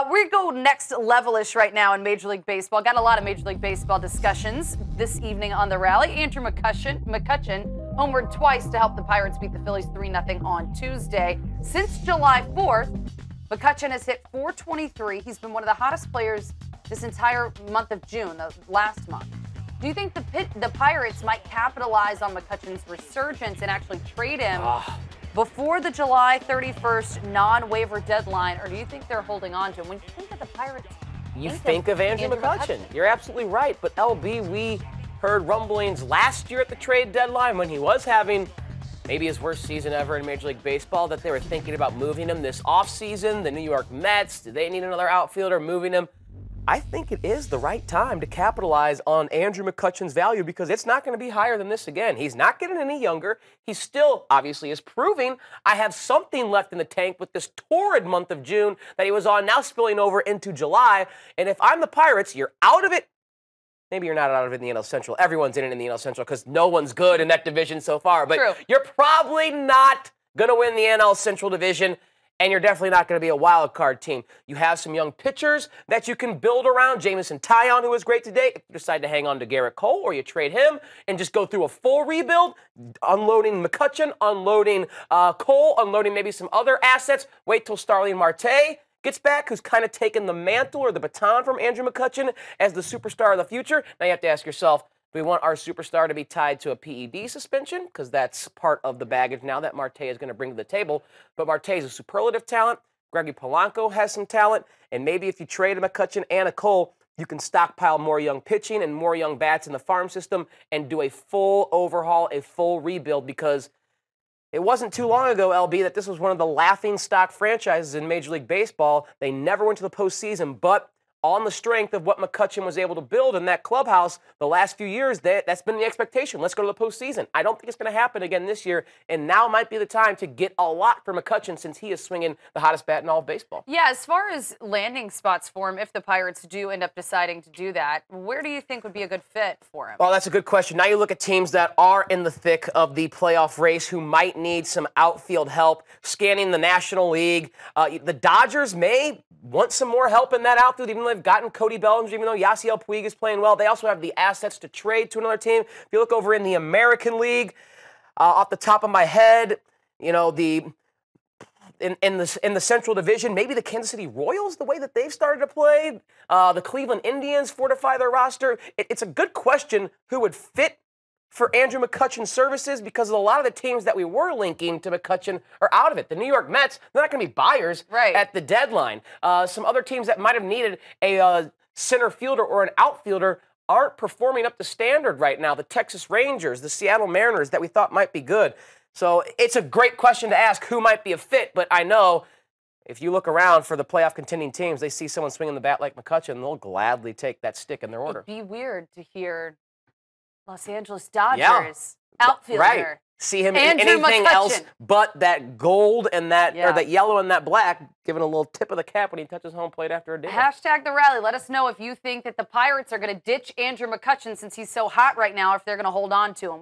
We go next levelish right now in Major League Baseball. Got a lot of Major League Baseball discussions this evening on the Rally. Andrew McCutchen homered twice to help the Pirates beat the Phillies 3-0 on Tuesday. Since July 4th, McCutchen has hit .423. He's been one of the hottest players this entire month of June, the last month. Do you think the Pirates might capitalize on McCutchen's resurgence and actually trade him before the July 31st non-waiver deadline, or do you think they're holding on to him? When you think of the Pirates, you think of Andrew McCutchen. You're absolutely right. But LB, we heard rumblings last year at the trade deadline when he was having maybe his worst season ever in Major League Baseball, that they were thinking about moving him this offseason. The New York Mets, do they need another outfielder, moving him? I think it is the right time to capitalize on Andrew McCutchen's value because it's not going to be higher than this again. He's not getting any younger. He still, obviously, is proving I have something left in the tank with this torrid month of June that he was on, now spilling over into July. And if I'm the Pirates, you're out of it. Maybe you're not out of it in the NL Central. Everyone's in it in the NL Central because no one's good in that division so far. But True. You're probably not going to win the NL Central division. And you're definitely not going to be a wild card team. You have some young pitchers that you can build around. Jamison Taillon, who was great today. If you decide to hang on to Garrett Cole or you trade him and just go through a full rebuild, unloading McCutchen, unloading Cole, unloading maybe some other assets. Wait till Starling Marte gets back, who's kind of taken the mantle or the baton from Andrew McCutchen as the superstar of the future. Now you have to ask yourself, do we want our superstar to be tied to a PED suspension? Because that's part of the baggage now that Marte is going to bring to the table. But Marte is a superlative talent. Gregory Polanco has some talent. And maybe if you trade a McCutchen and a Cole, you can stockpile more young pitching and more young bats in the farm system and do a full overhaul, a full rebuild. Because it wasn't too long ago, LB, that this was one of the laughingstock franchises in Major League Baseball. They never went to the postseason, but on the strength of what McCutchen was able to build in that clubhouse the last few years, that's been the expectation. Let's go to the postseason. I don't think it's going to happen again this year, and now might be the time to get a lot for McCutchen since he is swinging the hottest bat in all of baseball. Yeah, as far as landing spots for him, if the Pirates do end up deciding to do that, where do you think would be a good fit for him? Well, that's a good question. Now you look at teams that are in the thick of the playoff race who might need some outfield help, scanning the National League. The Dodgers may want some more help in that outfield, even though they've gotten Cody Bellinger, even though Yasiel Puig is playing well. They also have the assets to trade to another team. If you look over in the American League, off the top of my head, you know, in the Central Division, maybe the Kansas City Royals, the way that they've started to play, the Cleveland Indians fortify their roster. It's a good question who would fit for Andrew McCutchen's services because a lot of the teams that we were linking to McCutchen are out of it. The New York Mets, they're not going to be buyers at the deadline. Some other teams that might have needed a center fielder or an outfielder aren't performing up to standard right now. The Texas Rangers, the Seattle Mariners that we thought might be good. So it's a great question to ask who might be a fit, but I know if you look around for the playoff contending teams, they see someone swinging the bat like McCutchen, they'll gladly take that stick in their order. It'd be weird to hear Los Angeles Dodgers outfielder. Right. See him in anything else but that gold and that or that yellow and that black, giving a little tip of the cap when he touches home plate after a day. Hashtag the rally. Let us know if you think that the Pirates are going to ditch Andrew McCutchen since he's so hot right now, or if they're going to hold on to him.